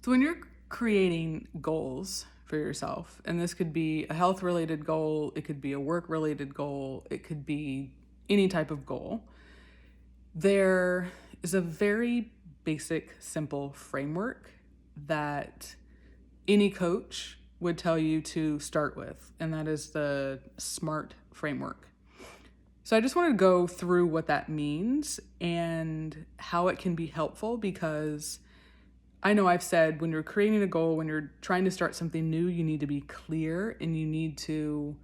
So when you're creating goals for yourself, and this could be a health related goal, it could be a work related goal, it could be any type of goal, there is a very basic, simple framework that any coach would tell you to start with, and that is the SMART framework. So I just want to go through what that means and how it can be helpful, because I know I've said when you're creating a goal, when you're trying to start something new, you need to be clear and you need to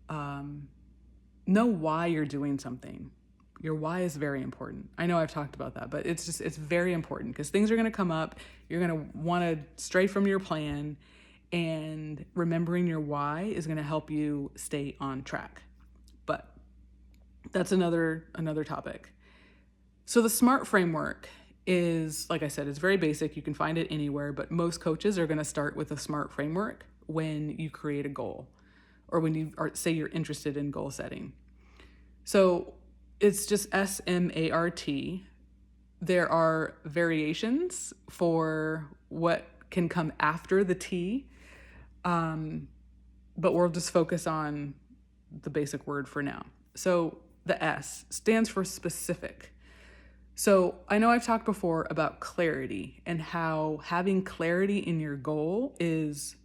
know why you're doing something. Your why is very important. I know I've talked about that, but it's very important because things are going to come up. You're going to want to stray from your plan, and remembering your why is going to help you stay on track. But that's another topic. So the SMART framework is, like I said, it's very basic. You can find it anywhere, but most coaches are going to start with a SMART framework when you create a goal or when you say you're interested in goal setting. So it's just SMART. There are variations for what can come after the T, but we'll just focus on the basic word for now. So the S stands for specific. So I know I've talked before about clarity and how having clarity in your goal is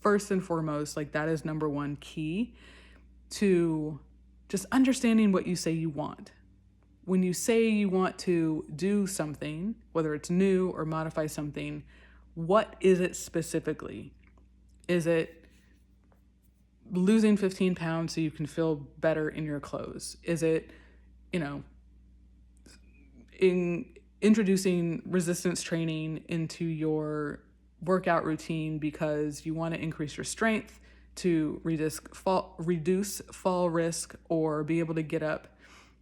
first and foremost, like that is number one key to just understanding what you say you want. When you say you want to do something, whether it's new or modify something, what is it specifically? Is it losing 15 pounds so you can feel better in your clothes? Is it, in introducing resistance training into your workout routine because you want to increase your strength to reduce fall risk, or be able to get up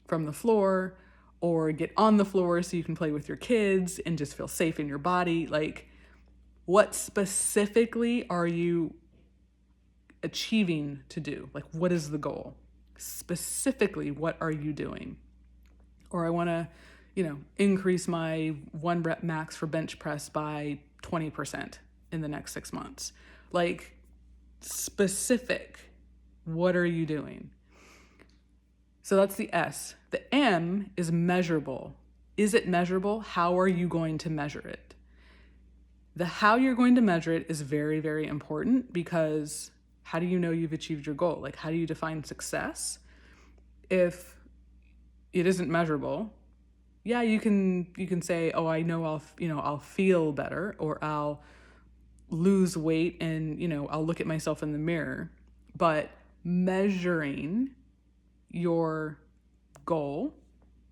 from the floor or get on the floor so you can play with your kids and just feel safe in your body? Like, what specifically are you achieving to do? Like, what is the goal? Specifically, what are you doing? Or I want to, increase my 1 rep max for bench press by 20% in the next 6 months. Like, specific, what are you doing? So that's the S. The M is measurable. Is it measurable? How are you going to measure it? The how you're going to measure it is very, very important, because how do you know you've achieved your goal? Like, how do you define success? If it isn't measurable, yeah, you can say, oh, I know I'll feel better, or I'll lose weight and, I'll look at myself in the mirror. But measuring your goal,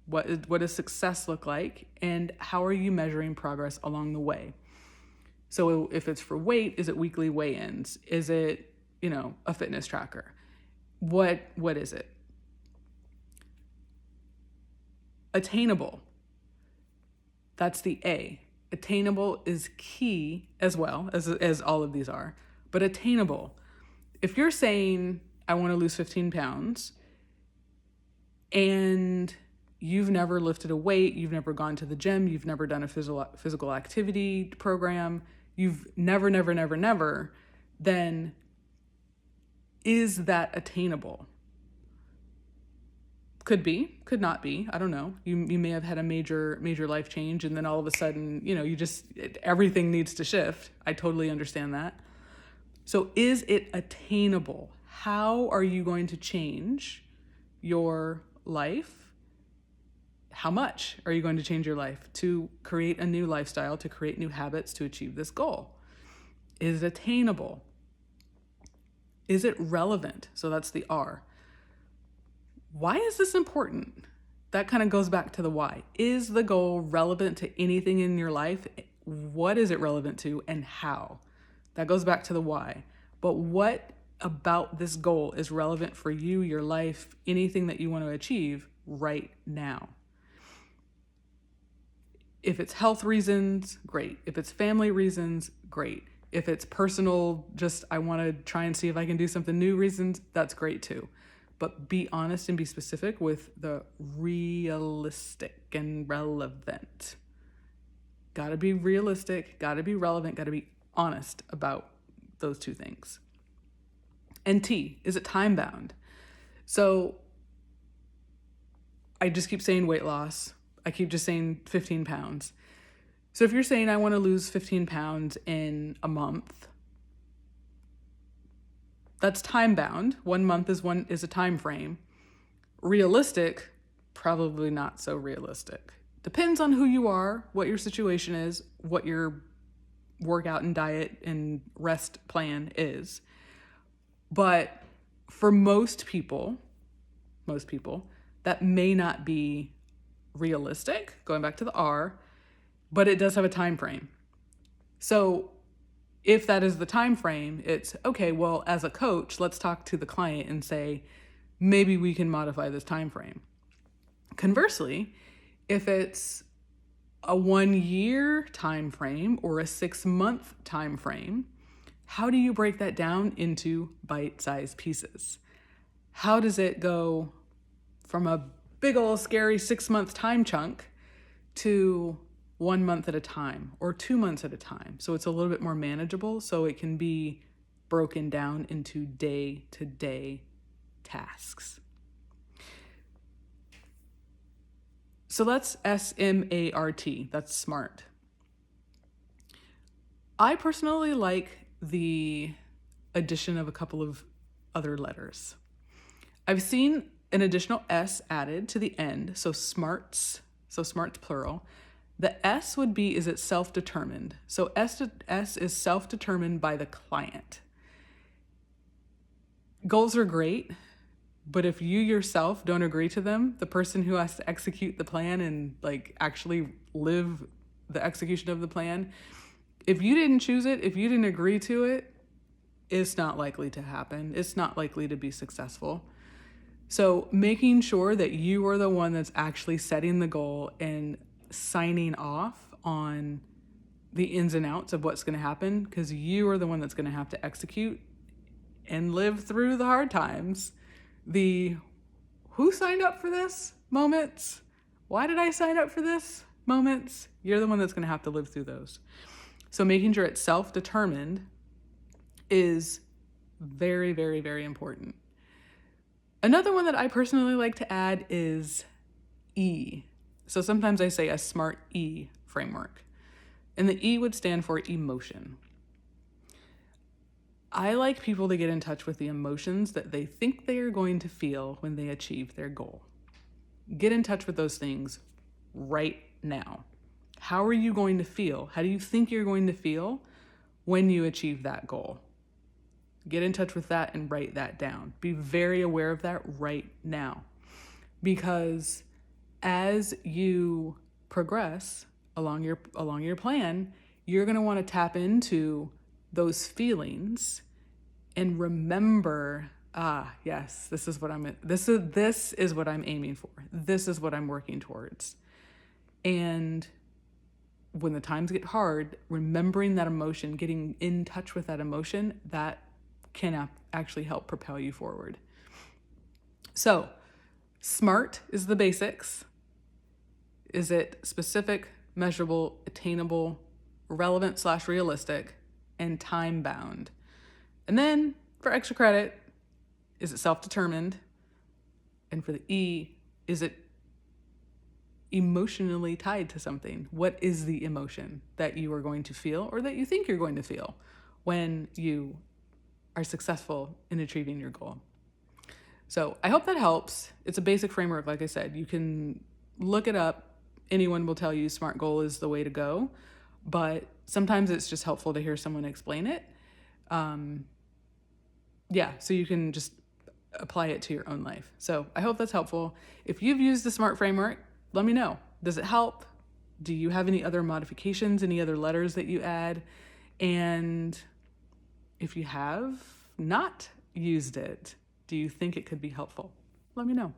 what does success look like, and how are you measuring progress along the way? So if it's for weight, is it weekly weigh-ins? Is it, a fitness tracker? What is it? Attainable. That's the A. Attainable is key as well, as all of these are. But attainable. If you're saying, I want to lose 15 pounds, and you've never lifted a weight, you've never gone to the gym, you've never done a physical activity program, you've never, then is that attainable? Could be, could not be. I don't know. You may have had a major life change, and then all of a sudden, everything needs to shift. I totally understand that. So is it attainable? How are you going to change your life? How much are you going to change your life to create a new lifestyle, to create new habits, to achieve this goal? Is it attainable? Is it relevant? So that's the R. Why is this important? That kind of goes back to the why. Is the goal relevant to anything in your life? What is it relevant to, and how? That goes back to the why. But what about this goal is relevant for you, your life, anything that you want to achieve right now? If it's health reasons, great. If it's family reasons, great. If it's personal, just I want to try and see if I can do something new reasons, that's great too. But be honest and be specific with the realistic and relevant. Got to be realistic, got to be relevant, got to be honest about those two things. And T, is it time bound? So I just keep saying weight loss. I keep just saying 15 pounds. So if you're saying I want to lose 15 pounds in a month, that's time bound. 1 month is a time frame. Realistic, probably not so realistic. Depends on who you are, what your situation is, what your workout and diet and rest plan is. But for most people, that may not be realistic, going back to the R, but it does have a time frame. So if that is the time frame, it's okay, well, as a coach, let's talk to the client and say, maybe we can modify this time frame. Conversely, if it's a 1 year time frame or a 6 month time frame, how do you break that down into bite-sized pieces? How does it go from a big old scary 6 month time chunk to 1 month at a time or 2 months at a time? So it's a little bit more manageable, so it can be broken down into day-to-day tasks. So that's SMART, that's SMART. I personally like the addition of a couple of other letters. I've seen an additional S added to the end, so smarts plural. The S would be, is it self-determined? So S is self-determined by the client. Goals are great, but if you yourself don't agree to them, the person who has to execute the plan and actually live the execution of the plan, if you didn't choose it, if you didn't agree to it, it's not likely to happen. It's not likely to be successful. So making sure that you are the one that's actually setting the goal and signing off on the ins and outs of what's going to happen, because you are the one that's going to have to execute and live through the hard times. The who signed up for this moments, why did I sign up for this moments, you're the one that's going to have to live through those. So making sure it's self-determined is very, very, very important. Another one that I personally like to add is E. So sometimes I say a SMART E framework. And the E would stand for emotion. I like people to get in touch with the emotions that they think they are going to feel when they achieve their goal. Get in touch with those things right now. How are you going to feel? How do you think you're going to feel when you achieve that goal? Get in touch with that and write that down. Be very aware of that right now. Because as you progress along your plan, you're going to want to tap into those feelings and remember, yes, this is what I'm aiming for. This is what I'm working towards. And when the times get hard, remembering that emotion, getting in touch with that emotion, that can actually help propel you forward. So, SMART is the basics. Is it specific, measurable, attainable, relevant/realistic, and time bound? And then for extra credit, is it self-determined? And for the E, is it emotionally tied to something? What is the emotion that you are going to feel or that you think you're going to feel when you are successful in achieving your goal? So I hope that helps. It's a basic framework, like I said. You can look it up. Anyone will tell you SMART goal is the way to go, but sometimes it's just helpful to hear someone explain it. So you can just apply it to your own life. So I hope that's helpful. If you've used the SMART framework, let me know. Does it help? Do you have any other modifications, any other letters that you add? And if you have not used it, do you think it could be helpful? Let me know.